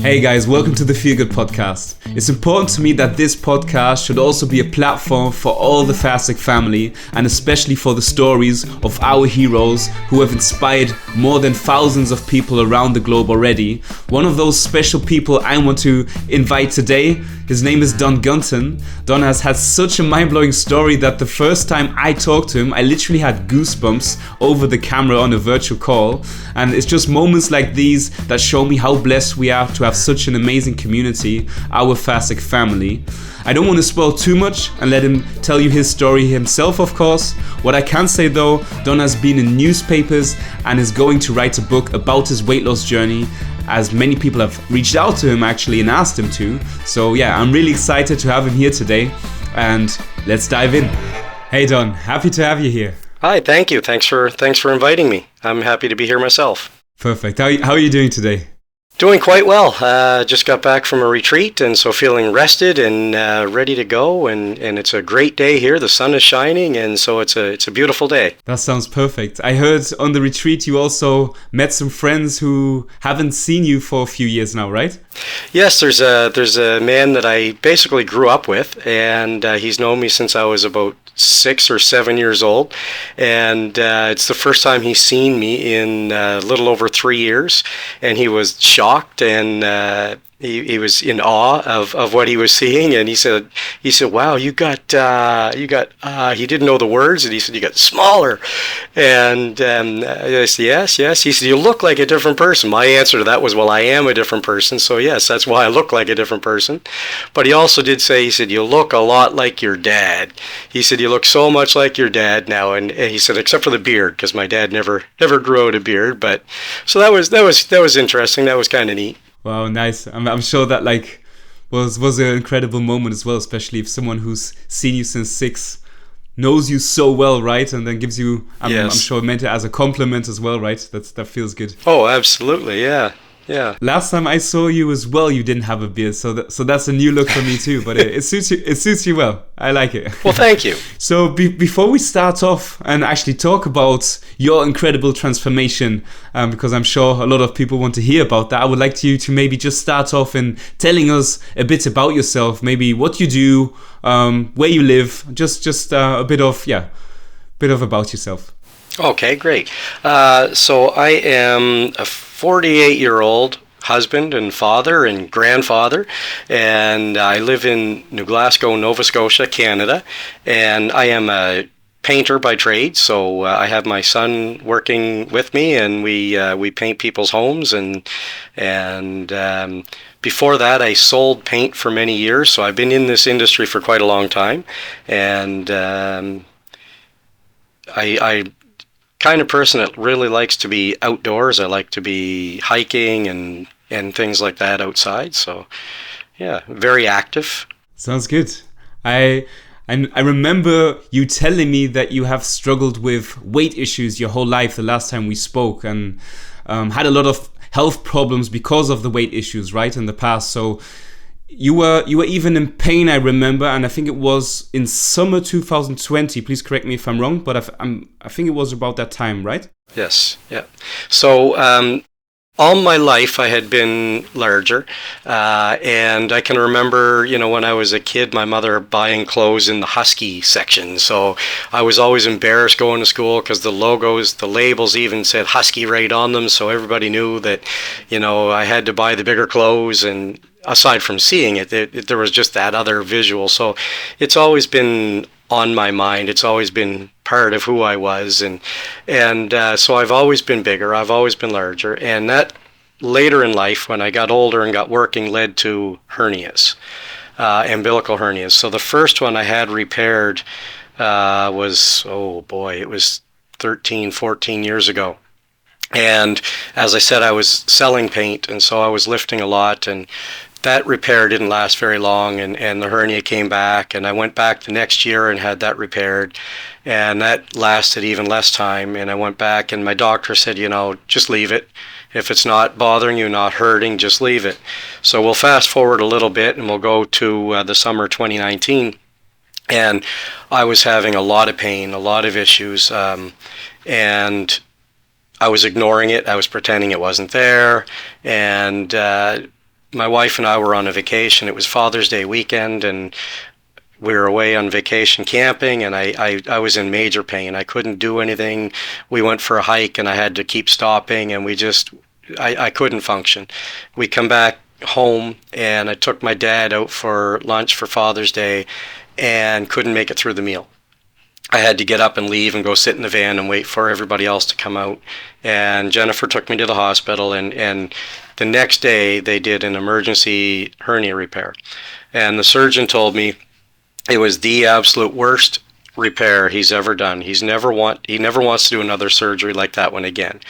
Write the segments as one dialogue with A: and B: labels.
A: Hey guys, welcome to the Feel Good Podcast. It's important to me that this podcast should also be a platform for all the Fastic family and especially for the stories of our heroes who have inspired more than thousands of people around the globe already. One of those special people I want to invite today, his name is Don Gunton. Don has had such a mind-blowing story that the first time I talked to him, I literally had goosebumps over the camera on a virtual call. And it's just moments like these that show me how blessed we are to have such an amazing community, our Fastic family. I don't want to spoil too much and let him tell you his story himself, of course. What I can say though, Don has been in newspapers and is going to write a book about his weight loss journey, as many people have reached out to him actually and asked him to. So yeah, I'm really excited to have him here today, and let's dive in. Hey Don, happy to have you here.
B: Hi, thank you. Thanks for inviting me. I'm happy to be here myself.
A: Perfect. How are you doing today?
B: Doing quite well. Just got back from a retreat, and so feeling rested and ready to go. And it's a great day here. The sun is shining, and so it's a beautiful day.
A: That sounds perfect. I heard on the retreat you also met some friends who haven't seen you for a few years now, right?
B: Yes, there's a man that I basically grew up with, and he's known me since I was about 6 or 7 years old, and it's the first time he's seen me in a little over 3 years, and he was shocked and he was in awe of what he was seeing, and he said, "Wow, you got," he didn't know the words, and he said, "You got smaller," and I said, "Yes." He said, "You look like a different person." My answer to that was, "Well, I am a different person, so yes, that's why I look like a different person." But he also did say, he said, "You look a lot like your dad." He said, "You look so much like your dad now," and he said, "Except for the beard, because my dad never grew out a beard." But so that was interesting. That was kind of neat.
A: Wow, nice. I'm sure that was an incredible moment as well, especially if someone who's seen you since 6 knows you so well, right? And then gives you, I'm sure, meant it as a compliment as well, right? That feels good.
B: Oh, absolutely, yeah. Yeah.
A: Last time I saw you as well, you didn't have a beard, so that's a new look for me too. But it suits you well. I like it.
B: Well, thank you.
A: So before we start off and actually talk about your incredible transformation, because I'm sure a lot of people want to hear about that, I would like you to maybe just start off in telling us a bit about yourself, maybe what you do, where you live, just a bit of about yourself.
B: Okay, great. So I am a 48-year-old husband and father and grandfather, and I live in New Glasgow, Nova Scotia, Canada, and I am a painter by trade. So I have my son working with me, and we paint people's homes, and before that, I sold paint for many years. So I've been in this industry for quite a long time, and I kind of person that really likes to be outdoors. I like to be hiking and things like that outside. So yeah, very active.
A: Sounds good. I remember you telling me that you have struggled with weight issues your whole life the last time we spoke, and had a lot of health problems because of the weight issues, right, in the past. So you were even in pain, I remember, and I think it was in summer 2020. Please correct me if I'm wrong, but I think it was about that time, right?
B: Yes, yeah. So all my life I had been larger, and I can remember, when I was a kid, my mother buying clothes in the Husky section. So I was always embarrassed going to school because the labels even said Husky right on them, so everybody knew that, I had to buy the bigger clothes. And aside from seeing it, there was just that other visual. So it's always been on my mind. It's always been part of who I was, and so I've always been bigger. I've always been larger, and that later in life, when I got older and got working, led to hernias, umbilical hernias. So the first one I had repaired was, it was 13, 14 years ago. And as I said, I was selling paint, and so I was lifting a lot, and that repair didn't last very long, and the hernia came back, and I went back the next year and had that repaired, and that lasted even less time. And I went back, and my doctor said, just leave it. If it's not bothering you, not hurting, just leave it. So we'll fast forward a little bit, and we'll go to the summer 2019, and I was having a lot of pain, a lot of issues, and I was ignoring it. I was pretending it wasn't there, and my wife and I were on a vacation. It was Father's Day weekend, and we were away on vacation camping, and I was in major pain. I couldn't do anything. We went for a hike, and I had to keep stopping, and I couldn't function. We come back home, and I took my dad out for lunch for Father's Day and couldn't make it through the meal. I had to get up and leave and go sit in the van and wait for everybody else to come out. And Jennifer took me to the hospital, and the next day they did an emergency hernia repair. And the surgeon told me it was the absolute worst repair he's ever done. He never wants to do another surgery like that one again.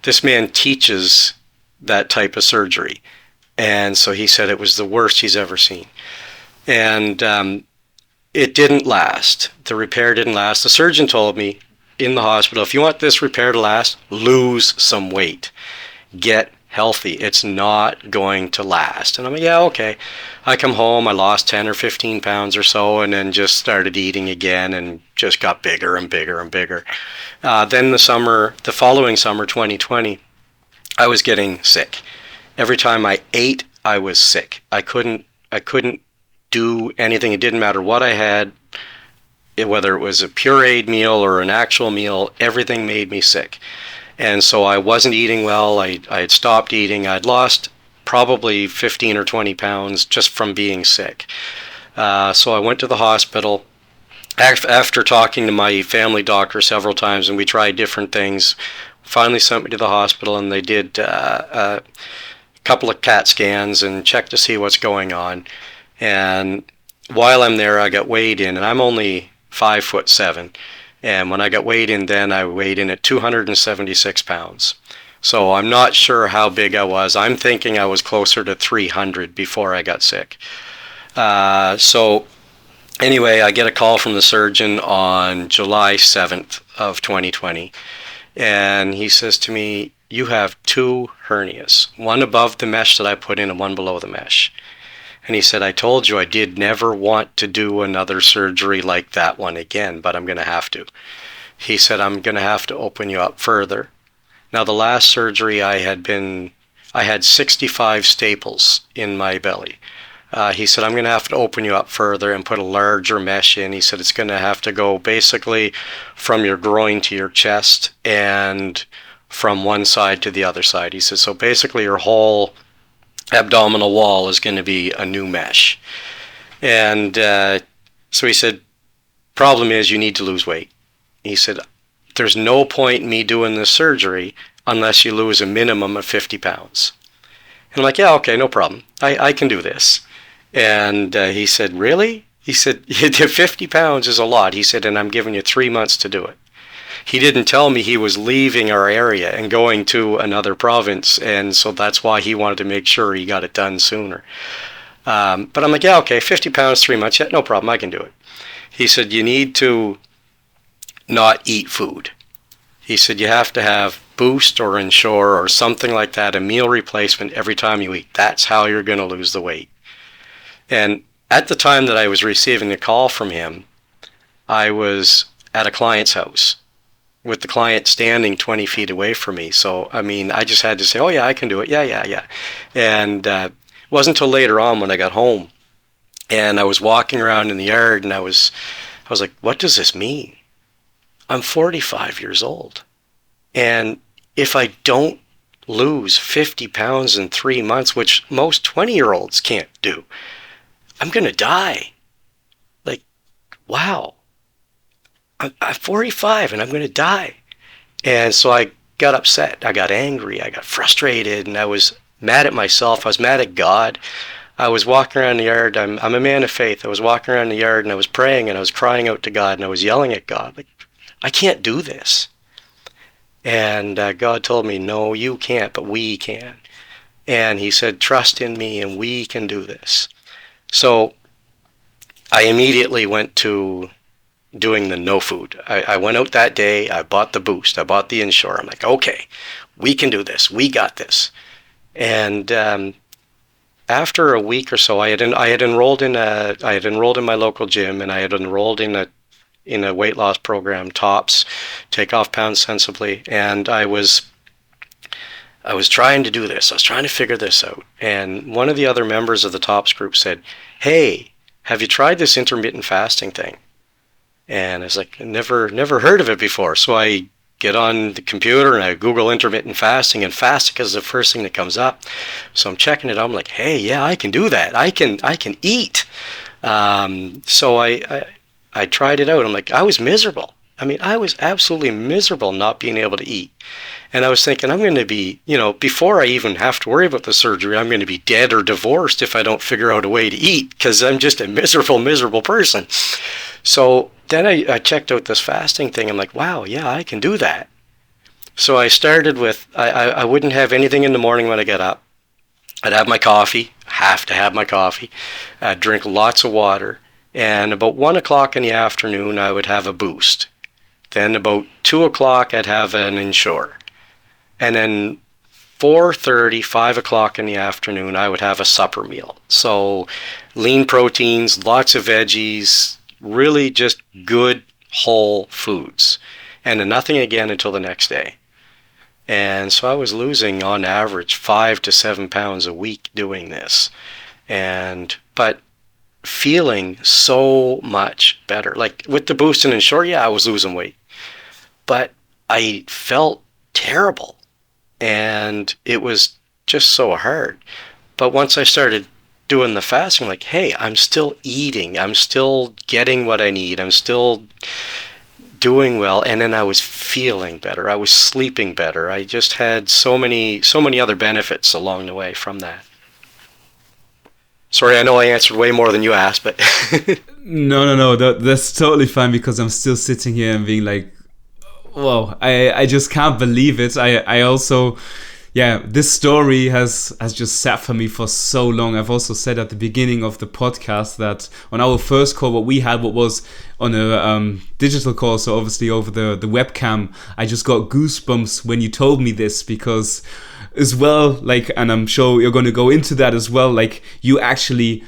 B: This man teaches that type of surgery. And so he said it was the worst he's ever seen. And it didn't last. The repair didn't last. The surgeon told me in the hospital, if you want this repair to last, lose some weight. Get healthy. It's not going to last. And I'm like, yeah, okay. I come home, I lost 10 or 15 pounds or so, and then just started eating again and just got bigger and bigger and bigger. Then the following summer, 2020, I was getting sick. Every time I ate, I was sick. I couldn't do anything. It didn't matter what I had, whether it was a pureed meal or an actual meal, everything made me sick. And so I wasn't eating well. I had stopped eating. I'd lost probably 15 or 20 pounds just from being sick. So I went to the hospital. After talking to my family doctor several times, and we tried different things, finally sent me to the hospital, and they did a couple of CAT scans and checked to see what's going on. And while I'm there, I got weighed in, and I'm only 5'7". And when I got weighed in then, I weighed in at 276 pounds. So I'm not sure how big I was. I'm thinking I was closer to 300 before I got sick. So anyway, I get a call from the surgeon on July 7th of 2020. And he says to me, you have 2 hernias, one above the mesh that I put in and one below the mesh. And he said, I told you I did never want to do another surgery like that one again, but I'm going to have to. He said, I'm going to have to open you up further. Now, the last surgery I had 65 staples in my belly. He said, I'm going to have to open you up further and put a larger mesh in. He said, it's going to have to go basically from your groin to your chest and from one side to the other side. He said, so basically your whole abdominal wall is going to be a new mesh. And so he said, problem is you need to lose weight. He said, there's no point in me doing this surgery unless you lose a minimum of 50 pounds. And I'm like, yeah, okay, no problem. I can do this. And he said, really? He said, 50 pounds is a lot. He said, and I'm giving you 3 months to do it. He didn't tell me he was leaving our area and going to another province, and so that's why he wanted to make sure he got it done sooner. But I'm like, yeah, okay, 50 pounds, 3 months, yeah, no problem, I can do it. He said, you need to not eat food. He said, you have to have Boost or Ensure or something like that, a meal replacement every time you eat. That's how you're going to lose the weight. And at the time that I was receiving a call from him, I was at a client's house, with the client standing 20 feet away from me. So, I mean, I just had to say, oh yeah, I can do it. Yeah. And it wasn't until later on when I got home and I was walking around in the yard and I was like, what does this mean? I'm 45 years old. And if I don't lose 50 pounds in 3 months, which most 20-year-olds can't do, I'm going to die. Like, wow. I'm 45 and I'm going to die. And so I got upset. I got angry. I got frustrated, and I was mad at myself. I was mad at God. I was walking around the yard. I'm a man of faith. I was walking around the yard and I was praying and I was crying out to God and I was yelling at God, like, I can't do this. And God told me, no, you can't, but we can. And he said, trust in me and we can do this. So I immediately went to doing the no food. I went out that day, I bought the Boost, I bought the Ensure. I'm like, okay, we can do this, we got this. And after a week or so, I had enrolled in my local gym, and I had enrolled in a weight loss program, TOPS, Take Off Pounds Sensibly, and I was I was trying to do this. I was trying to figure this out. And one of the other members of the TOPS group said, "Hey, have you tried this intermittent fasting thing?" And I was like, never heard of it before. So I get on the computer and I Google intermittent fasting, and fasting is the first thing that comes up. So I'm checking it out. I'm like, hey, yeah, I can do that. I can eat. So I tried it out. I'm like, I was miserable. I mean, I was absolutely miserable not being able to eat. And I was thinking, I'm going to be, before I even have to worry about the surgery, I'm going to be dead or divorced if I don't figure out a way to eat, because I'm just a miserable person. So then I checked out this fasting thing. I'm like, wow, yeah, I can do that. So I started with, I wouldn't have anything in the morning when I get up. I'd have my coffee, have to have my coffee. I'd drink lots of water. And about 1 o'clock in the afternoon, I would have a boost. Then about 2 o'clock, I'd have an Ensure. And then 4:30, 5 o'clock in the afternoon, I would have a supper meal. So lean proteins, lots of veggies, really just good whole foods. And then nothing again until the next day. And so I was losing on average 5 to 7 pounds a week doing this. But feeling so much better. Like with the boost and Ensure, yeah, I was losing weight. But I felt terrible. And it was just so hard. But once I started doing the fasting, like, hey, I'm still eating. I'm still getting what I need. I'm still doing well. And then I was feeling better. I was sleeping better. I just had so many other benefits along the way from that. Sorry, I know I answered way more than you asked, but...
A: No. That's totally fine, because I'm still sitting here and being like, whoa, I just can't believe it. I also, yeah, this story has just sat for me for so long. I've also said at the beginning of the podcast that on our first call, what was on a digital call, so obviously over the webcam, I just got goosebumps when you told me this, because as well, like, and I'm sure you're going to go into that as well, like, you actually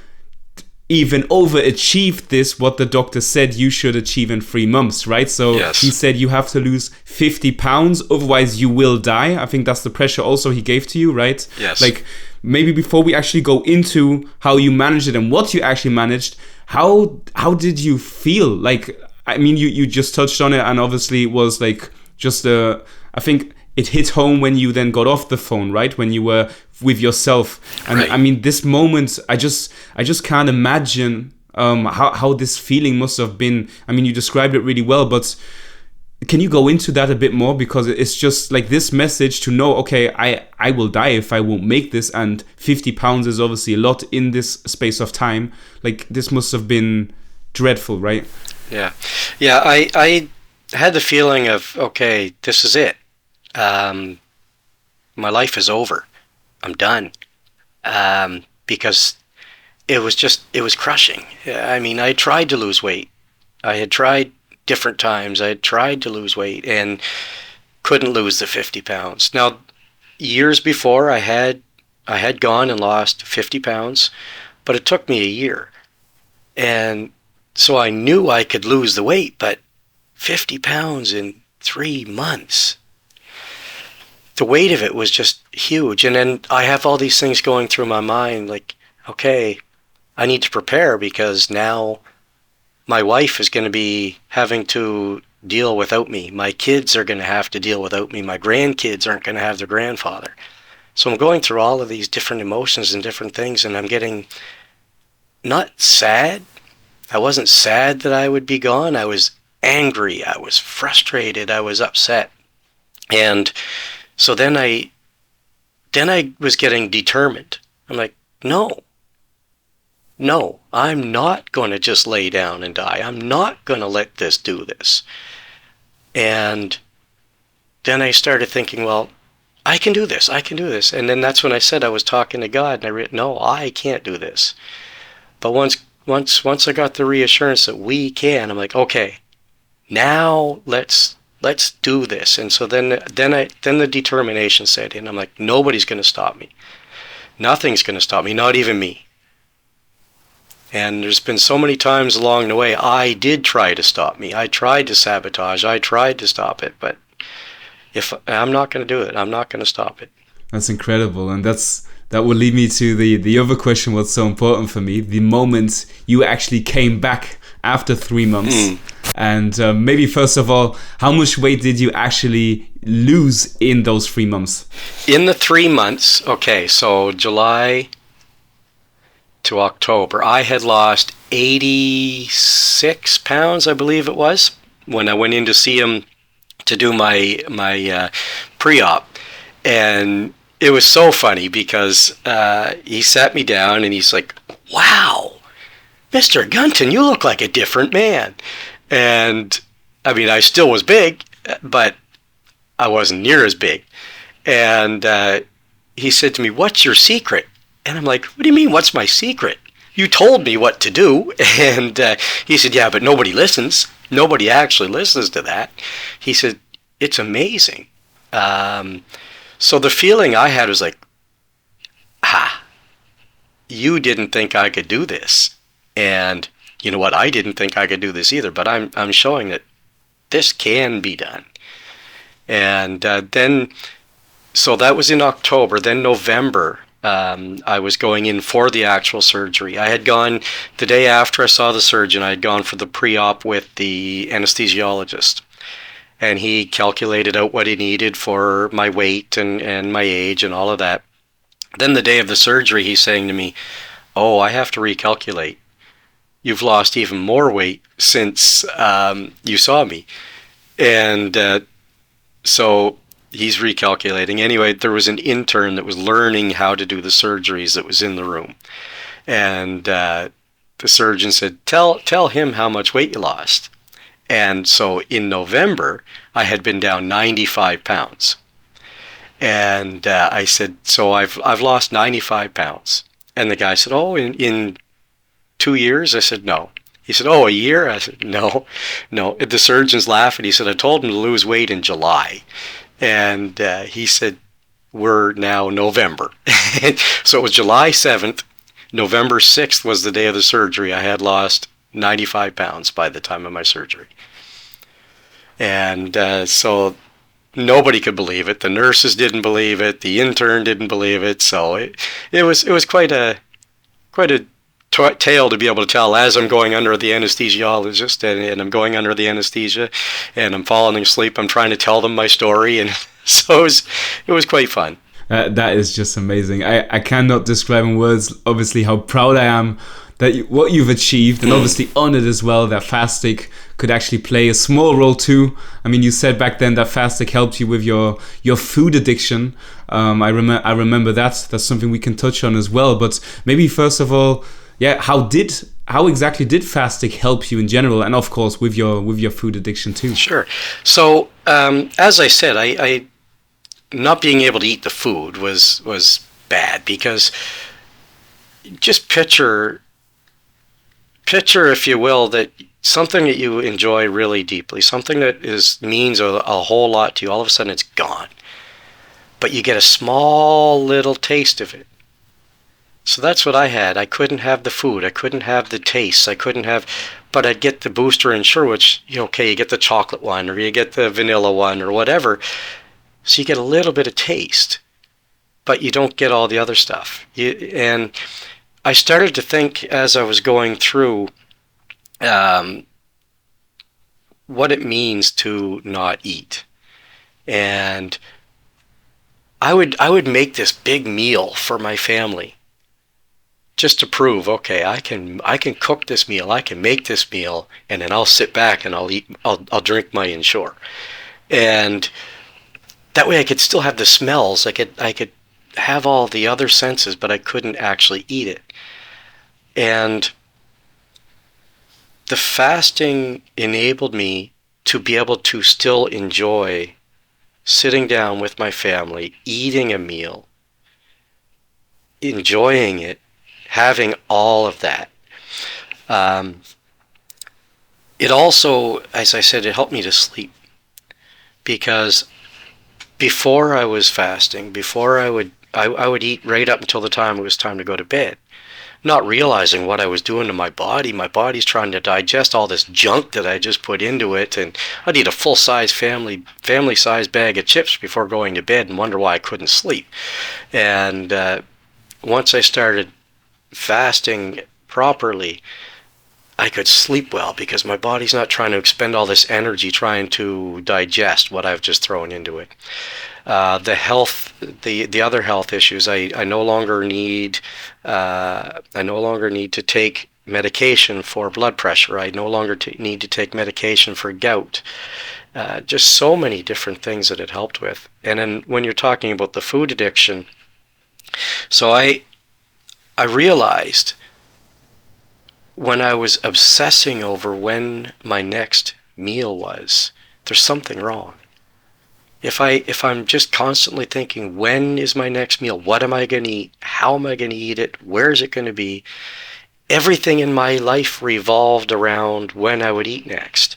A: even overachieved this, what the doctor said you should achieve in 3 months, right? So yes. He said you have to lose 50 pounds, otherwise you will die. I think that's the pressure also he gave to you, right?
B: Yes.
A: Like, maybe before we actually go into how you managed it and what you actually managed, how did you feel? Like, I mean, you just touched on it, and obviously it was like just I think it hit home when you then got off the phone, right? When you were with yourself. And right. I mean, this moment, I just can't imagine how this feeling must have been. I mean, you described it really well, but can you go into that a bit more? Because it's just like this message to know, okay, I will die if I won't make this. And 50 pounds is obviously a lot in this space of time. Like, this must have been dreadful, right?
B: Yeah. Yeah, I had the feeling of, okay, this is it. My life is over. I'm done. Because it was crushing. I mean, I tried to lose weight. I had tried different times. I had tried to lose weight and couldn't lose the 50 pounds. Now, years before, I had gone and lost 50 pounds, but it took me a year. And so I knew I could lose the weight, but 50 pounds in 3 months, the weight of it was just huge. And then I have all these things going through my mind, like, okay, I need to prepare, because now my wife is going to be having to deal without me. My kids are going to have to deal without me. My grandkids aren't going to have their grandfather. So I'm going through all of these different emotions and different things, and I'm getting not sad. I wasn't sad that I would be gone. I was angry. I was frustrated. I was upset. And so then I was getting determined. I'm like, no, I'm not going to just lay down and die. I'm not going to let this do this. And then I started thinking, well, I can do this. And then that's when I said I was talking to God, and no, I can't do this. But once I got the reassurance that we can, I'm like, okay, now let's do this. And so then the determination set in. I'm like, nobody's going to stop me. Nothing's going to stop me, not even me. And there's been so many times along the way I did try to stop me. I tried to sabotage. I tried to stop it, but if I'm not going to do it, I'm not going to stop it.
A: That's incredible, and that will lead me to the other question. What's so important for me? The moment you actually came back after 3 months, and maybe first of all, how much weight did you actually lose in those 3 months?
B: In the 3 months, okay, so July to October, I had lost 86 pounds, I believe it was, when I went in to see him to do my pre-op. And it was so funny because he sat me down and he's like, "Wow, Mr. Gunton, you look like a different man." And I mean, I still was big, but I wasn't near as big. And he said to me, "What's your secret?" And I'm like, "What do you mean, what's my secret? You told me what to do." And he said, "Yeah, but nobody listens. Nobody actually listens to that." He said, "It's amazing." So the feeling I had was like, you didn't think I could do this. And you know what? I didn't think I could do this either, but I'm showing that this can be done. And so that was in October. Then November, I was going in for the actual surgery. I had gone the day after I saw the surgeon. I had gone for the pre-op with the anesthesiologist. And he calculated out what he needed for my weight and my age and all of that. Then the day of the surgery, he's saying to me, "Oh, I have to recalculate. You've lost even more weight since you saw me." And so he's recalculating. Anyway, there was an intern that was learning how to do the surgeries that was in the room. And the surgeon said, tell him how much weight you lost. And so in November, I had been down 95 pounds. And I said, "So I've lost 95 pounds. And the guy said, "Oh, in 2 years?" I said, "No." He said, "Oh, a year?" I said, "No." The surgeon's laughing. He said, "I told him to lose weight in July." And he said, "We're now November." So it was July 7th. November 6th was the day of the surgery. I had lost 95 pounds by the time of my surgery. And so nobody could believe it. The nurses didn't believe it. The intern didn't believe it. So it was quite a tale to be able to tell as I'm going under the anesthesiologist and I'm going under the anesthesia and I'm falling asleep. I'm trying to tell them my story, and so it was quite fun.
A: That is just amazing. I cannot describe in words, obviously, how proud I am that what you've achieved, and obviously honored as well that Fastic could actually play a small role too. I mean, you said back then that Fastic helped you with your food addiction. I remember that. That's something we can touch on as well. But maybe first of all, yeah, how exactly did Fastic help you in general, and of course with your food addiction too?
B: Sure. So as I said, I not being able to eat the food was bad, because just picture, if you will, that something that you enjoy really deeply, something that means a whole lot to you, all of a sudden it's gone. But you get a small little taste of it. So that's what I had. I couldn't have the food. I couldn't have the taste. But I'd get the Booster Ensure, which, you get the chocolate one, or you get the vanilla one, or whatever. So you get a little bit of taste, but you don't get all the other stuff. And I started to think as I was going through what it means to not eat. And I would make this big meal for my family just to prove, okay, I can cook this meal, I can make this meal, and then I'll sit back and I'll drink my Ensure. And that way I could still have the smells. I could have all the other senses, but I couldn't actually eat it. And the fasting enabled me to be able to still enjoy sitting down with my family, eating a meal, enjoying it, having all of that. It also, as I said, it helped me to sleep, because before I was fasting, before I would eat right up until the time it was time to go to bed. not realizing what I was doing to my body. My body's trying to digest all this junk that I just put into it, and I'd eat a full-size family-size bag of chips before going to bed and wonder why I couldn't sleep. And once I started fasting properly, I could sleep well because my body's not trying to expend all this energy trying to digest what I've just thrown into it. The other health issues, I no longer need to take medication for blood pressure. I no longer need to take medication for gout. Just so many different things that it helped with. And then when you're talking about the food addiction, so I realized when I was obsessing over when my next meal was, there's something wrong. If I'm just constantly thinking, when is my next meal? What am I going to eat? How am I going to eat it? Where is it going to be? Everything in my life revolved around when I would eat next.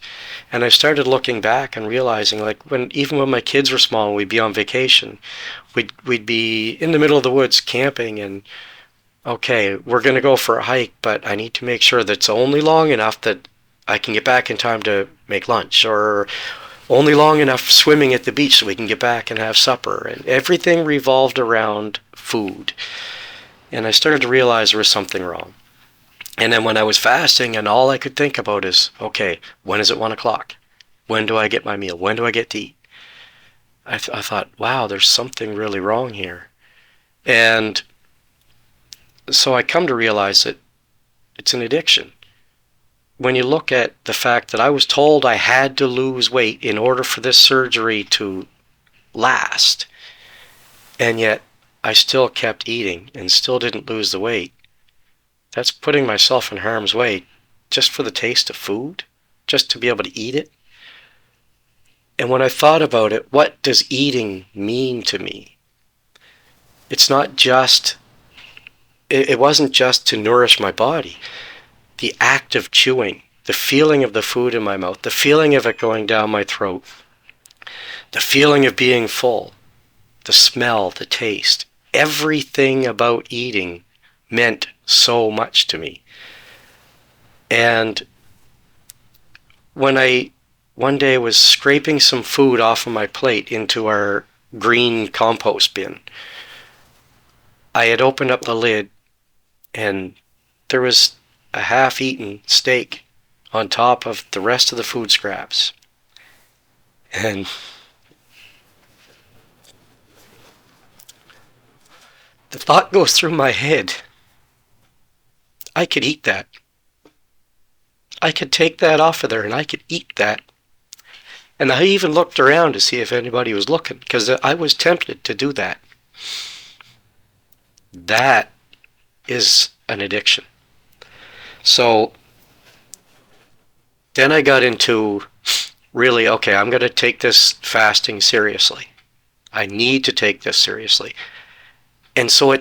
B: And I started looking back and realizing, like, even when my kids were small and we'd be on vacation, we'd be in the middle of the woods camping, and okay, we're going to go for a hike, but I need to make sure that it's only long enough that I can get back in time to make lunch, or only long enough swimming at the beach so we can get back and have supper. And everything revolved around food. And I started to realize there was something wrong. And then when I was fasting, and all I could think about is, okay, when is it 1 o'clock? When do I get my meal? When do I get to eat? I thought, wow, there's something really wrong here. And so I come to realize that it's an addiction. When you look at the fact that I was told I had to lose weight in order for this surgery to last, and yet I still kept eating and still didn't lose the weight, that's putting myself in harm's way just for the taste of food, just to be able to eat it. And when I thought about it, what does eating mean to me? It's not just, it wasn't just to nourish my body. The act of chewing, the feeling of the food in my mouth, the feeling of it going down my throat, the feeling of being full, the smell, the taste, everything about eating meant so much to me. And when I one day was scraping some food off of my plate into our green compost bin, I had opened up the lid and there was a half-eaten steak on top of the rest of the food scraps. And the thought goes through my head, I could eat that. I could take that off of there and I could eat that. And I even looked around to see if anybody was looking, because I was tempted to do that. That is an addiction. So then I got into really, okay, I'm going to take this fasting seriously. I need to take this seriously. And so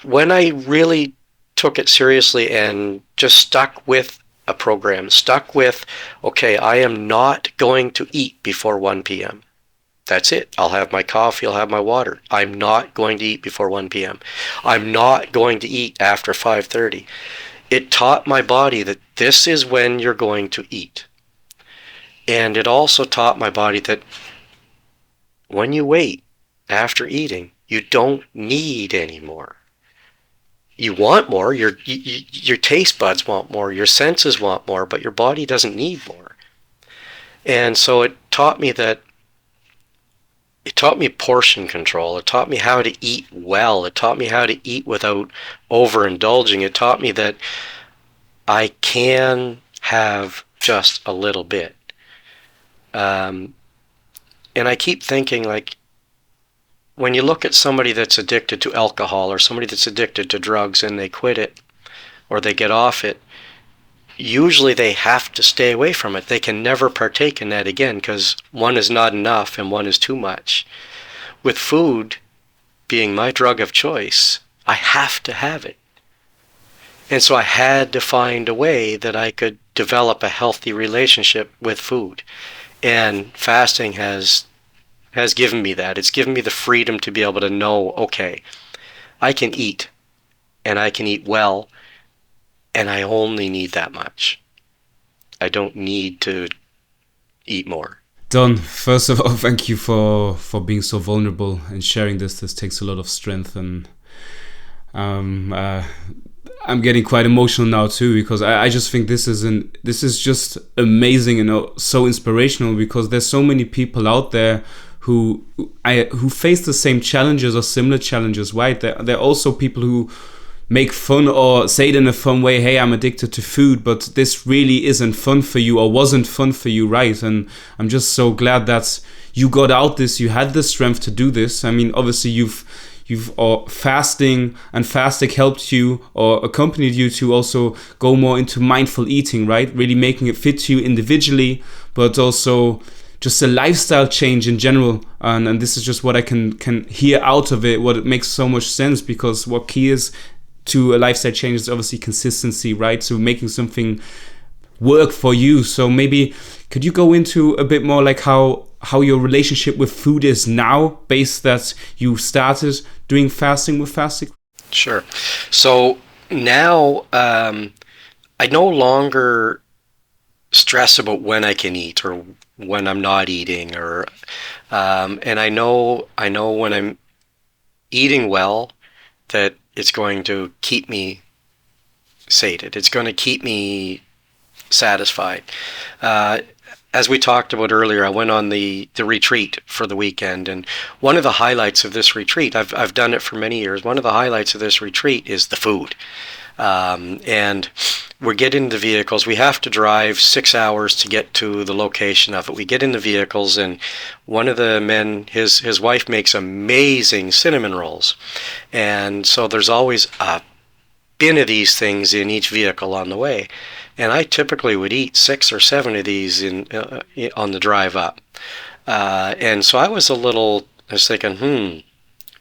B: when I really took it seriously and just stuck with a program, stuck with, okay, I am not going to eat before 1 p.m. That's it. I'll have my coffee, I'll have my water. I'm not going to eat before 1 p.m. I'm not going to eat after 5:30. It taught my body that this is when you're going to eat. And it also taught my body that when you wait after eating, you don't need any more. You want more, your taste buds want more, your senses want more, but your body doesn't need more. And so it taught me portion control. It taught me how to eat well. It taught me how to eat without overindulging. It taught me that I can have just a little bit. And I keep thinking, like, when you look at somebody that's addicted to alcohol or somebody that's addicted to drugs and they quit it or they get off it, usually they have to stay away from it. They can never partake in that again because one is not enough and one is too much. With food being my drug of choice, I have to have it. And so I had to find a way that I could develop a healthy relationship with food. And fasting has given me that. It's given me the freedom to be able to know, okay, I can eat and I can eat well, and I only need that much. I don't need to eat more.
A: Don, first of all, thank you for being so vulnerable and sharing this. This takes a lot of strength, and I'm getting quite emotional now too, because I just think this is just amazing and so inspirational, because there's so many people out there who face the same challenges or similar challenges, right? There are also people who make fun or say it in a fun way, hey, I'm addicted to food, but this really isn't fun for you or wasn't fun for you, right? And I'm just so glad that you got out this, you had the strength to do this. I mean, obviously you've fasting and Fastic helped you or accompanied you to also go more into mindful eating, right? Really making it fit to you individually, but also just a lifestyle change in general. And this is just what I can hear out of it, what it makes so much sense, because what key is to a lifestyle change is obviously consistency, right? So making something work for you. So maybe could you go into a bit more like how your relationship with food is now, based that you started doing fasting with Fastic?
B: Sure. So now I no longer stress about when I can eat or when I'm not eating, or and I know when I'm eating well that it's going to keep me sated. It's going to keep me satisfied. As we talked about earlier, I went on the retreat for the weekend, and one of the highlights of this retreat, I've done it for many years, one of the highlights of this retreat is the food. And we get in the vehicles. We have to drive 6 hours to get to the location of it. We get in the vehicles, and one of the men, his wife makes amazing cinnamon rolls. And so there's always a bin of these things in each vehicle on the way. And I typically would eat 6 or 7 of these on the drive up. And so I was thinking,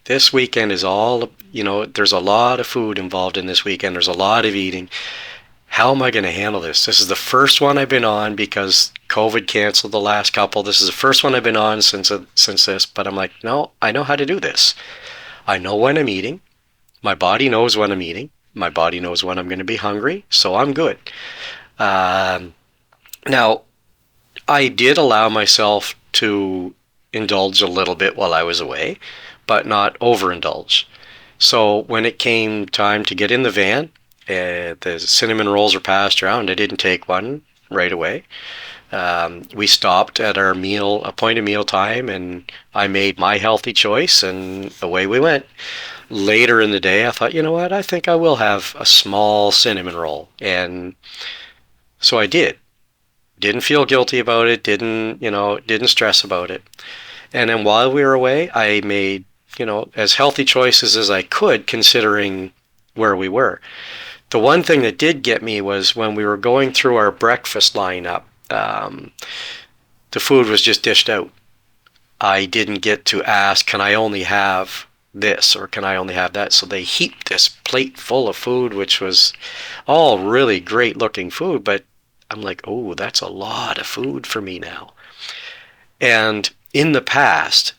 B: this weekend is all, there's a lot of food involved in this weekend. There's a lot of eating. How am I going to handle this? This is the first one I've been on because COVID canceled the last couple. This is the first one I've been on since this. But I'm like, no, I know how to do this. I know when I'm eating. My body knows when I'm eating. My body knows when I'm going to be hungry. So I'm good. Now, I did allow myself to indulge a little bit while I was away, but not overindulge. So when it came time to get in the van, the cinnamon rolls were passed around. I didn't take one right away. We stopped at our appointed meal time, and I made my healthy choice, and away we went. Later in the day, I thought, you know what? I think I will have a small cinnamon roll, and so I did. Didn't feel guilty about it. Didn't stress about it. And then while we were away, I made, as healthy choices as I could, considering where we were. The one thing that did get me was when we were going through our breakfast lineup, the food was just dished out. I didn't get to ask, can I only have this or can I only have that? So they heaped this plate full of food, which was all really great looking food, but I'm like, oh, that's a lot of food for me now. And in the past,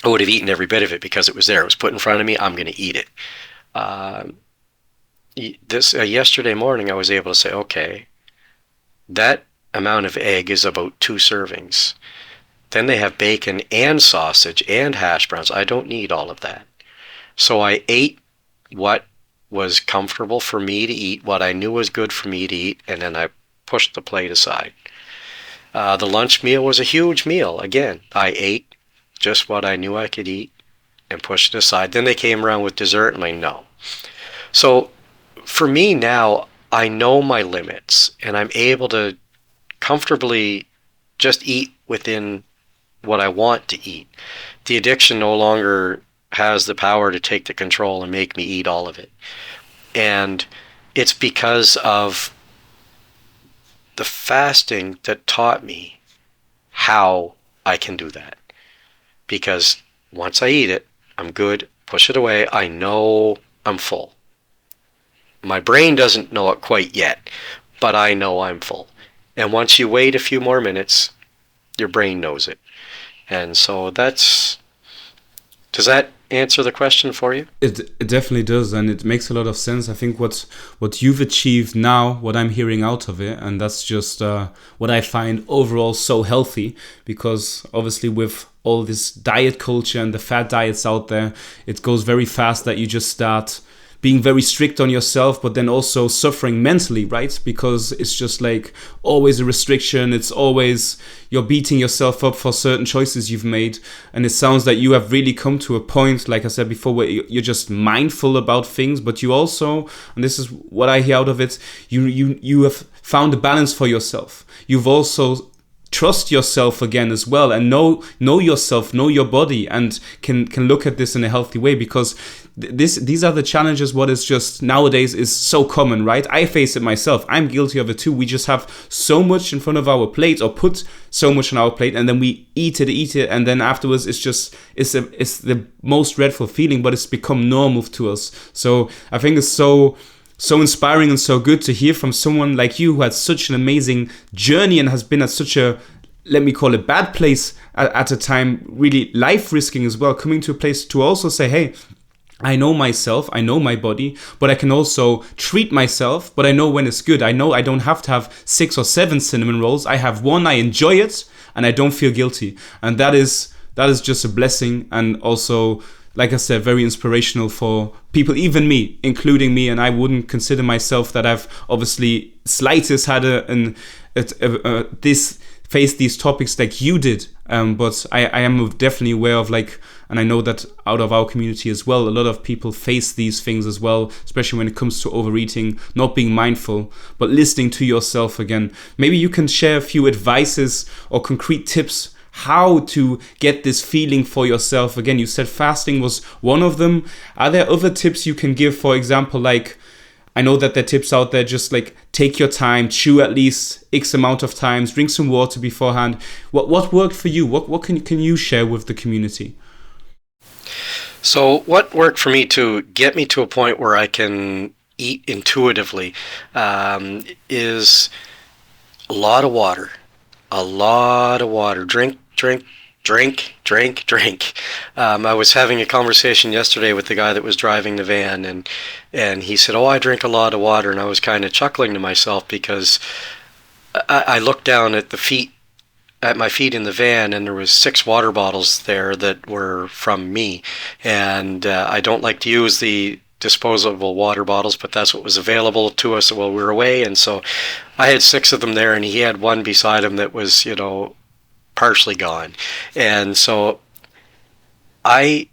B: I would have eaten every bit of it because it was there. It was put in front of me. I'm going to eat it. Yesterday morning, I was able to say, okay, that amount of egg is about 2 servings. Then they have bacon and sausage and hash browns. I don't need all of that. So I ate what was comfortable for me to eat, what I knew was good for me to eat, and then I pushed the plate aside. The lunch meal was a huge meal. Again, I ate just what I knew I could eat and pushed it aside. Then they came around with dessert, and I'm like, no. So for me now, I know my limits, and I'm able to comfortably just eat within what I want to eat. The addiction no longer has the power to take the control and make me eat all of it. And it's because of the fasting that taught me how I can do that. Because once I eat it, I'm good, push it away, I know I'm full. My brain doesn't know it quite yet, but I know I'm full. And once you wait a few more minutes, your brain knows it. And so that's Does that answer the question for you?
A: It definitely does, and it makes a lot of sense. I think what you've achieved now, what I'm hearing out of it, and that's just what I find overall so healthy, because obviously with all this diet culture and the fad diets out there, it goes very fast that you just start being very strict on yourself, but then also suffering mentally, right? Because it's just like always a restriction. It's always you're beating yourself up for certain choices you've made. And it sounds like you have really come to a point, like I said before, where you're just mindful about things, but you also, and this is what I hear out of it, you have found a balance for yourself. You've also trust yourself again as well, and know yourself, know your body, and can look at this in a healthy way, because these are the challenges. What is just nowadays is so common, right? I face it myself. I'm guilty of it too. We just have so much in front of our plate, or put so much on our plate, and then we eat it, and then afterwards it's the most dreadful feeling, but it's become normal to us. So I think it's so inspiring and so good to hear from someone like you who had such an amazing journey and has been at such a, let me call it, bad place at a time, really life risking as well, coming to a place to also say, hey, I know myself, I know my body, but I can also treat myself, but I know when it's good. I know I don't have to have 6 or 7 cinnamon rolls. I have one, I enjoy it, and I don't feel guilty. And that is just a blessing, and also, like I said, very inspirational for people, even me, including me. And I wouldn't consider myself that I've obviously slightest had faced these topics like you did. But I am definitely aware of, like, and I know that out of our community as well, a lot of people face these things as well, especially when it comes to overeating, not being mindful, but listening to yourself again. Maybe you can share a few advices or concrete tips how to get this feeling for yourself. Again, you said fasting was one of them. Are there other tips you can give? For example, like, I know that there are tips out there, just like take your time, chew at least X amount of times, drink some water beforehand. What worked for you? What can you share with the community?
B: So what worked for me to get me to a point where I can eat intuitively is a lot of water. A lot of water. Drink. I was having a conversation yesterday with the guy that was driving the van, and he said, "Oh, I drink a lot of water," and I was kind of chuckling to myself, because I looked down at my feet in the van, and there was 6 water bottles there that were from me, and I don't like to use the disposable water bottles, but that's what was available to us while we were away, and so I had 6 of them there, and he had one beside him that was, partially gone. And so I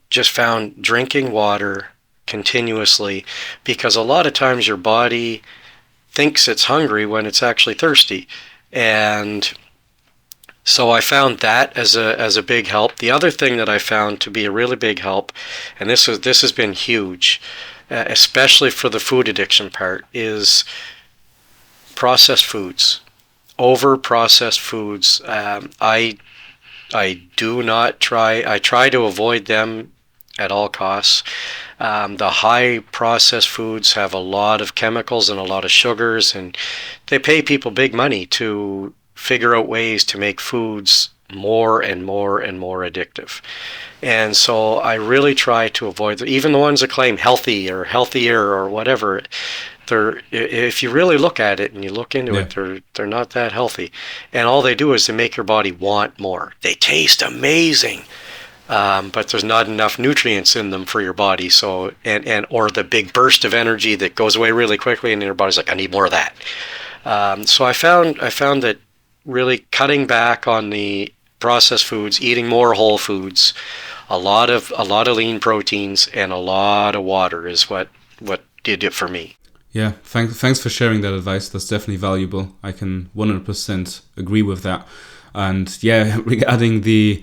B: just found drinking water continuously, because a lot of times your body thinks it's hungry when it's actually thirsty. And so I found that as a big help. The other thing that I found to be a really big help, and this has been huge, especially for the food addiction part, is processed foods. Over-processed foods. I try to avoid them at all costs. The high processed foods have a lot of chemicals and a lot of sugars, and they pay people big money to figure out ways to make foods more and more and more addictive. And so I really try to avoid even the ones that claim healthy or healthier or whatever. If you really look at it and you look into it, they're not that healthy, and all they do is they make your body want more. They taste amazing, but there's not enough nutrients in them for your body. So or the big burst of energy that goes away really quickly, and your body's like, I need more of that. So I found that really cutting back on the processed foods, eating more whole foods, a lot of lean proteins, and a lot of water is what did it for me.
A: Yeah, thanks for sharing that advice. That's definitely valuable. I can 100% agree with that. And yeah, regarding the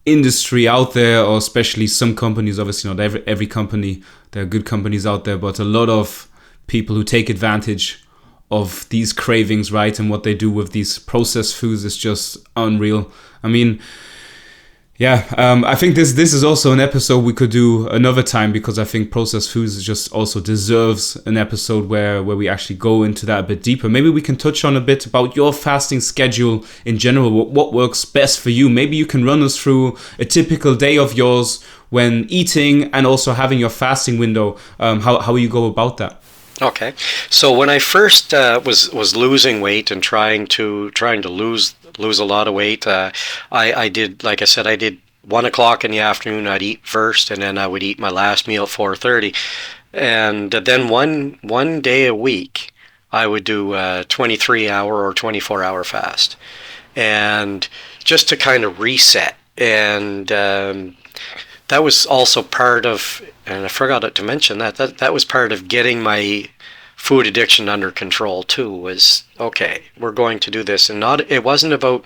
A: industry out there, or especially some companies, obviously not every company, there are good companies out there, but a lot of people who take advantage of these cravings, right? And what they do with these processed foods is just unreal. I mean, Yeah, I think this is also an episode we could do another time, because I think processed foods just also deserves an episode where we actually go into that a bit deeper. Maybe we can touch on a bit about your fasting schedule in general, what works best for you. Maybe you can run us through a typical day of yours when eating and also having your fasting window. How you go about that?
B: Okay, so when I first was losing weight and trying to lose a lot of weight, I did, like I said, I did 1 o'clock in the afternoon. I'd eat first, and then I would eat my last meal at 4:30, and then one day a week I would do a 23-hour or 24-hour fast, and just to kind of reset. And that was also part of, and I forgot to mention that was part of getting my food addiction under control too. Was, okay, we're going to do this, and it wasn't about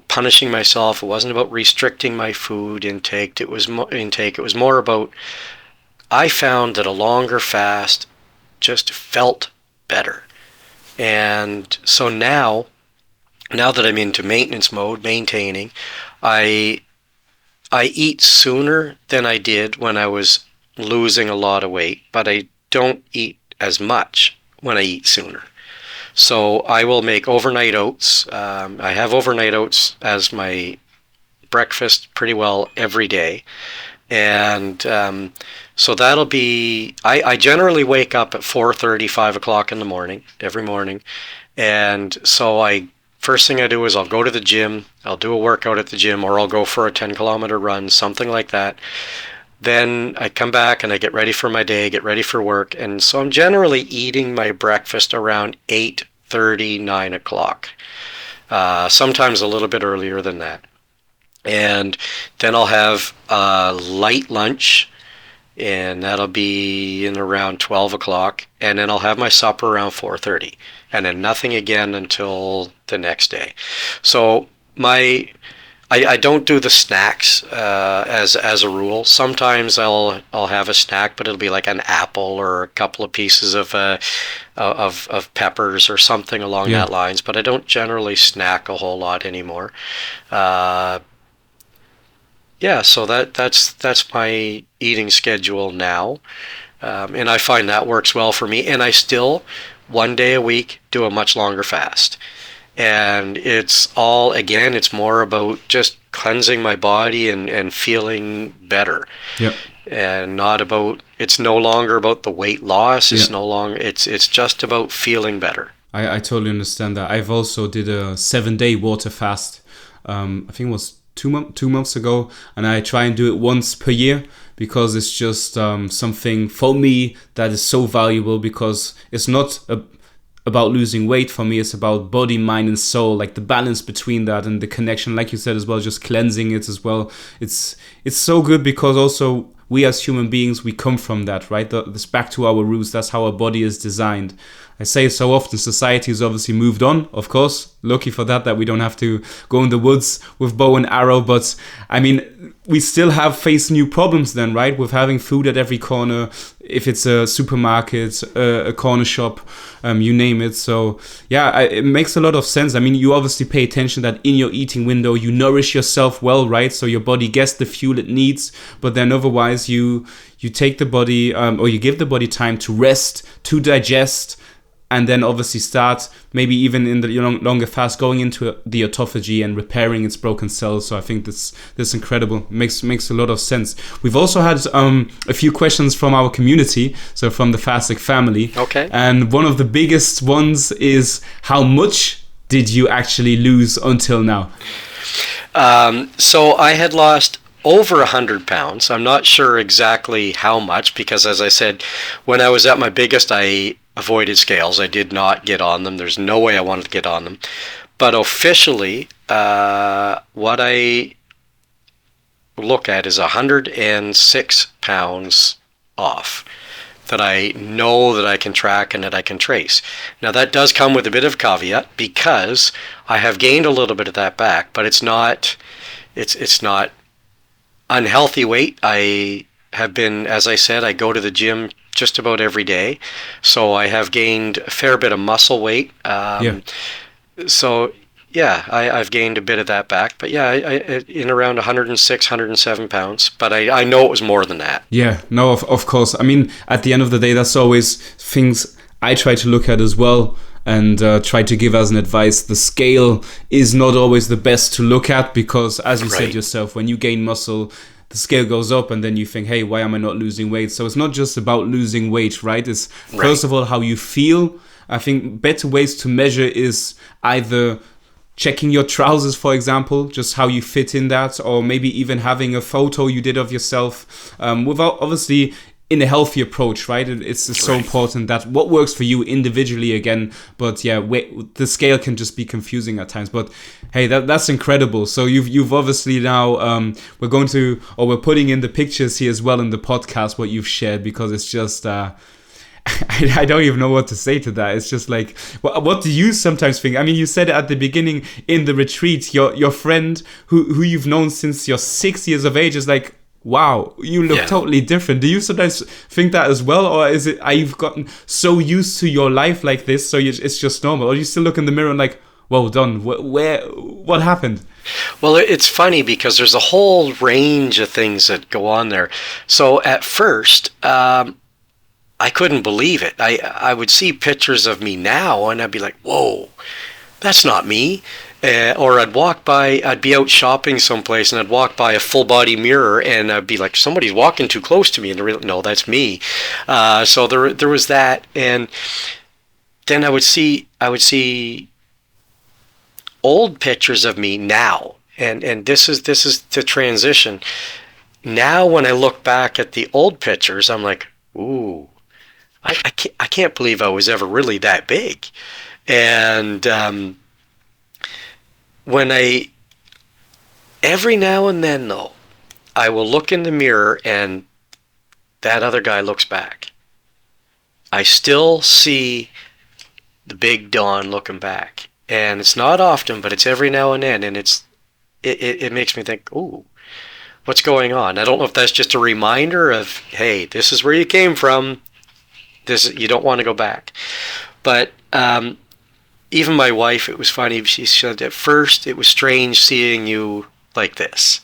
B: punishing myself. It wasn't about restricting my food intake. It was more about, I found that a longer fast just felt better. And so now that I'm into maintenance mode, maintaining, I eat sooner than I did when I was losing a lot of weight, but I don't eat as much when I eat sooner. So I will make overnight oats. I have overnight oats as my breakfast pretty well every day. And so that'll be, I generally wake up at 4:30, 5 o'clock in the morning, every morning. And so first thing I do is I'll go to the gym, I'll do a workout at the gym, or I'll go for a 10-kilometer run, something like that. Then I come back and I get ready for my day, get ready for work. And so I'm generally eating my breakfast around 8:30, 9 o'clock. Sometimes a little bit earlier than that. And then I'll have a light lunch, and that'll be in around 12 o'clock. And then I'll have my supper around 4:30. And then nothing again until the next day. So I don't do the snacks as a rule. Sometimes I'll have a snack, but it'll be like an apple or a couple of pieces of peppers or something along that lines. But I don't generally snack a whole lot anymore. So that's my eating schedule now, and I find that works well for me. And I still, one day a week, do a much longer fast. And it's more about just cleansing my body and feeling better. Yep. And it's no longer about the weight loss. It's no longer, it's just about feeling better.
A: I totally understand that. I've also did a 7-day water fast. I think it was 2 months ago, and I try and do it once per year, because it's just something for me that is so valuable, because it's not about losing weight for me. It's about body, mind, and soul, like the balance between that and the connection, like you said as well, just cleansing it as well. It's so good, because also we as human beings, we come from that, right? This back to our roots. That's how our body is designed. I say it so often, society has obviously moved on, of course. Lucky for that we don't have to go in the woods with bow and arrow. But I mean, we still face new problems then, right? With having food at every corner, if it's a supermarket, a corner shop, you name it. So yeah, it makes a lot of sense. I mean, you obviously pay attention that in your eating window, you nourish yourself well, right? So your body gets the fuel it needs, but then otherwise you take the body, or you give the body time to rest, to digest, and then obviously start maybe even in the longer fast going into the autophagy and repairing its broken cells. So I think that's incredible. Makes a lot of sense. We've also had a few questions from our community, so from the Fastic family.
B: Okay.
A: And one of the biggest ones is, how much did you actually lose until now?
B: So I had lost over 100 pounds. I'm not sure exactly how much, because as I said, when I was at my biggest, I avoided scales. I did not get on them. There's no way I wanted to get on them. But officially, what I look at is 106 pounds off that I know that I can track and that I can trace. Now that does come with a bit of caveat, because I have gained a little bit of that back, but it's not unhealthy weight. I have been, as I said, I go to the gym just about every day, so I have gained a fair bit of muscle weight. So Yeah, I've gained a bit of that back, but yeah, in around 106, 107 pounds. But I know it was more than that.
A: Yeah, no, of course. I mean, at the end of the day, that's always things I try to look at as well, and try to give as an advice. The scale is not always the best to look at, because as you said yourself, when you gain muscle, the scale goes up and then you think, hey, why am I not losing weight? So it's not just about losing weight, right? It's first of all how you feel. I think better ways to measure is either checking your trousers, for example, just how you fit in that, or maybe even having a photo you did of yourself, without obviously in a healthy approach, right? It's so important that what works for you individually again, but yeah, the scale can just be confusing at times. But hey, that's incredible. So you've obviously now, we're putting in the pictures here as well in the podcast, what you've shared, because it's just, I don't even know what to say to that. It's just like, what do you sometimes think? I mean, you said it at the beginning in the retreat, your friend who you've known since you're 6 years of age is like, wow, you look totally different. Do you sometimes think that as well? Or is it, you've gotten so used to your life like this, so it's just normal? Or you still look in the mirror and like, well done, what happened?
B: Well, it's funny because there's a whole range of things that go on there. So at first, I couldn't believe it. I would see pictures of me now and I'd be like, whoa, that's not me. Or I'd be out shopping someplace and I'd walk by a full body mirror and I'd be like, somebody's walking too close to me, and no, that's me. So there was that, and then I would see old pictures of me now, and this is the transition. Now when I look back at the old pictures, I'm like, ooh, I can't believe I was ever really that big, and every now and then though, I will look in the mirror and that other guy looks back. I still see the big Don looking back, and it's not often, but it's every now and then, and it makes me think, ooh, what's going on? I don't know if that's just a reminder of, hey, this is where you came from. You don't want to go back. But even my wife, it was funny. She said at first it was strange seeing you like this.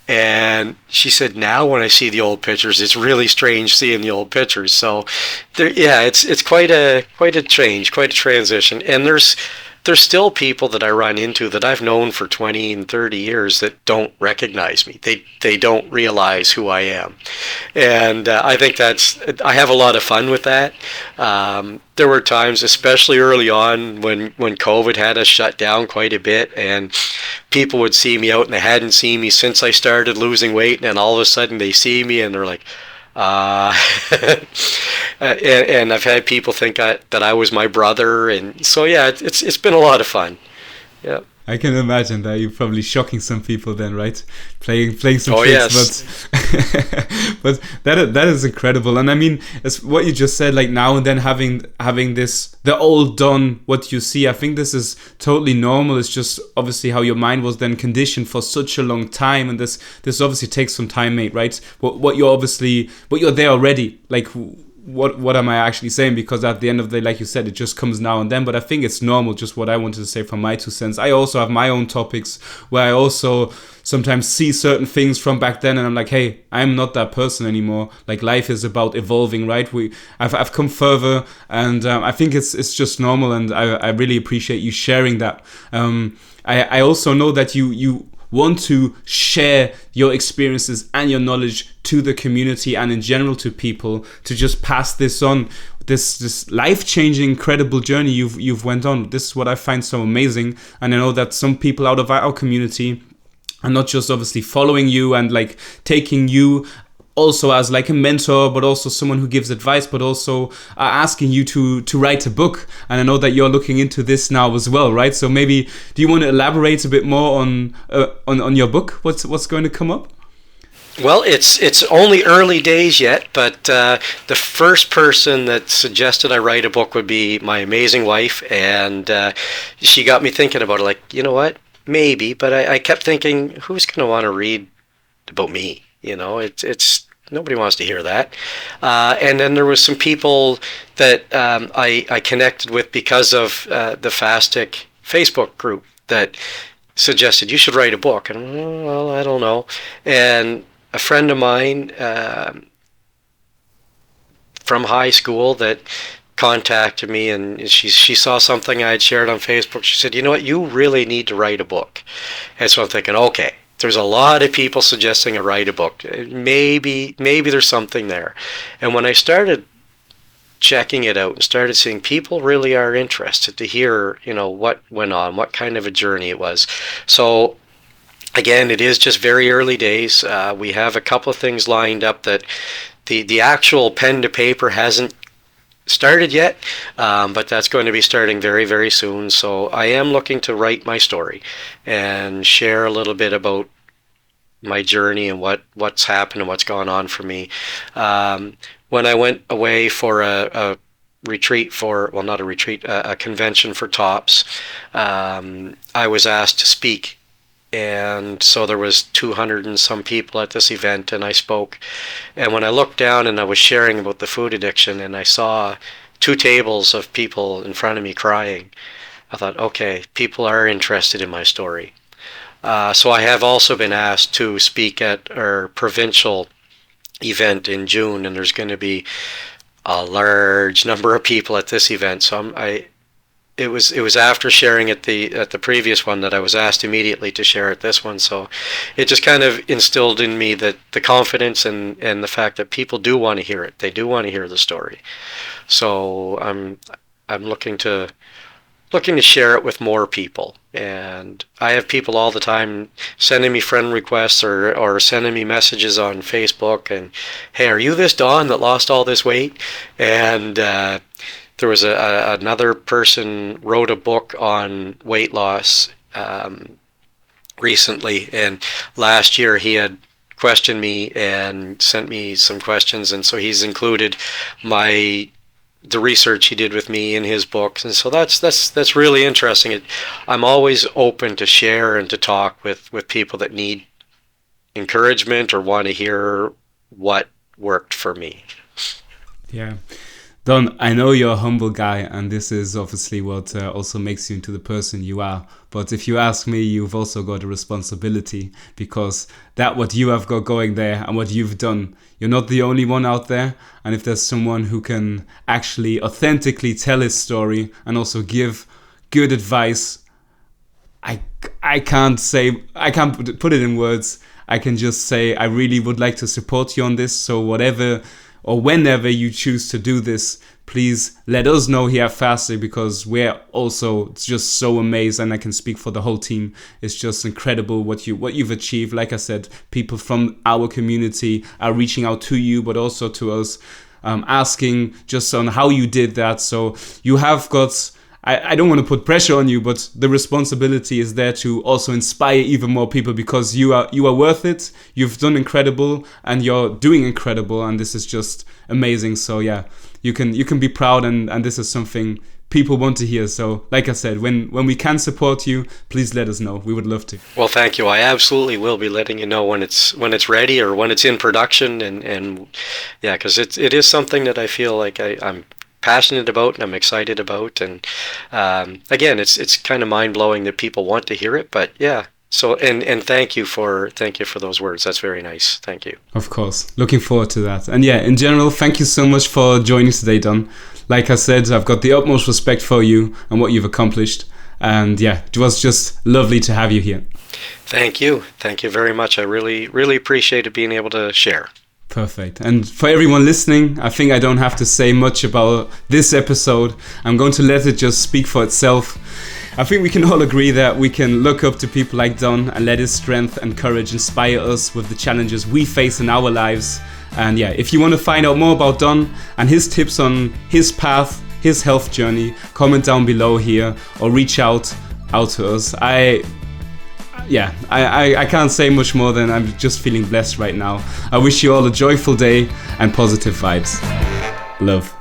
B: And she said, now when I see the old pictures, it's really strange seeing the old pictures. So, it's quite a change, quite a transition. And there's still people that I run into that I've known for 20 and 30 years that don't recognize me. They don't realize who I am. And I think I have a lot of fun with that. There were times, especially early on when COVID had us shut down quite a bit, and people would see me out and they hadn't seen me since I started losing weight, and all of a sudden they see me and they're like, and I've had people think that I was my brother, and so yeah, it's been a lot of fun. Yeah,
A: I can imagine that you're probably shocking some people then, right? Playing some tricks,
B: yes.
A: but that is incredible. And I mean, it's what you just said, like now and then having this, the old Don, what you see, I think this is totally normal. It's just obviously how your mind was then conditioned for such a long time, and this obviously takes some time, mate, right? What you're there already, like what am I actually saying? Because at the end of the day, like you said, it just comes now and then. But I think it's normal, just what I wanted to say from my 2 cents. I also have my own topics where I also sometimes see certain things from back then and I'm like, hey, I'm not that person anymore. Like life is about evolving, right? I've come further, and I think it's just normal, and I really appreciate you sharing that. I also know that you want to share your experiences and your knowledge to the community and in general to people, to just pass this on, this life-changing, incredible journey you've went on. This is what I find so amazing, and I know that some people out of our community are not just obviously following you and like taking you also as like a mentor, but also someone who gives advice, but also asking you to write a book. And I know that you're looking into this now as well, right? So maybe, do you want to elaborate a bit more on your book? What's going to come up?
B: Well, it's only early days yet, but the first person that suggested I write a book would be my amazing wife, and she got me thinking about it. Like, you know what? Maybe, but I kept thinking, who's going to want to read about me? You know, it's nobody wants to hear that. And then there was some people that I connected with because of the Fastic Facebook group that suggested you should write a book. And I'm, oh, well, I don't know. And a friend of mine from high school that contacted me, and she saw something I had shared on Facebook. She said, you know what, you really need to write a book. And so I'm thinking, okay, there's a lot of people suggesting I write a book. Maybe there's something there. And when I started checking it out and started seeing people really are interested to hear, what went on, what kind of a journey it was. So again, it is just very early days. We have a couple of things lined up that the actual pen to paper hasn't started yet, but that's going to be starting very, very soon. So I am looking to write my story and share a little bit about my journey and what's happened and what's gone on for me. When I went away for a retreat a convention for tops, I was asked to speak. And so there was 200 and some people at this event, and I spoke. And when I looked down and I was sharing about the food addiction, and I saw 2 tables of people in front of me crying, I thought, okay, people are interested in my story. So I have also been asked to speak at our provincial event in June, and there's going to be a large number of people at this event. So it was after sharing at the previous one that I was asked immediately to share at this one. So it just kind of instilled in me that the confidence and the fact that people do want to hear it. They do want to hear the story. So I'm looking to share it with more people. And I have people all the time sending me friend requests or sending me messages on Facebook and, hey, are you this Don that lost all this weight? And there was another person wrote a book on weight loss recently, and last year he had questioned me and sent me some questions, and so he's included the research he did with me in his books, and so that's really interesting. I'm always open to share and to talk with people that need encouragement or want to hear what worked for me.
A: Yeah. Don, I know you're a humble guy, and this is obviously what also makes you into the person you are. But if you ask me, you've also got a responsibility, because that what you have got going there and what you've done, you're not the only one out there. And if there's someone who can actually authentically tell his story and also give good advice, I can't put it in words. I can just say I really would like to support you on this. So whatever or whenever you choose to do this, please let us know here at Fastic, because we're also just so amazed, and I can speak for the whole team. It's just incredible what you've achieved. Like I said, people from our community are reaching out to you, but also to us, asking just on how you did that. So you have got, I don't want to put pressure on you, but the responsibility is there to also inspire even more people, because you are worth it. You've done incredible, and you're doing incredible, and this is just amazing. So yeah, you can be proud, and this is something people want to hear. So like I said, when we can support you, please let us know. We would love to.
B: Well, thank you. I absolutely will be letting you know when it's ready or when it's in production, and yeah, because it is something that I feel like I'm passionate about and I'm excited about, and again, it's kind of mind-blowing that people want to hear it, but yeah. So and thank you for those words. That's very nice. Thank you.
A: Of course, looking forward to that. And yeah, in general, thank you so much for joining today, Don. Like I said, I've got the utmost respect for you and what you've accomplished, and yeah, it was just lovely to have you here.
B: Thank you very much. I really appreciated being able to share.
A: Perfect. And for everyone listening, I think I don't have to say much about this episode. I'm going to let it just speak for itself. I think we can all agree that we can look up to people like Don and let his strength and courage inspire us with the challenges we face in our lives. And yeah, if you want to find out more about Don and his tips on his path, his health journey, comment down below here or reach out to us. I can't say much more than I'm just feeling blessed right now. I wish you all a joyful day and positive vibes. Love.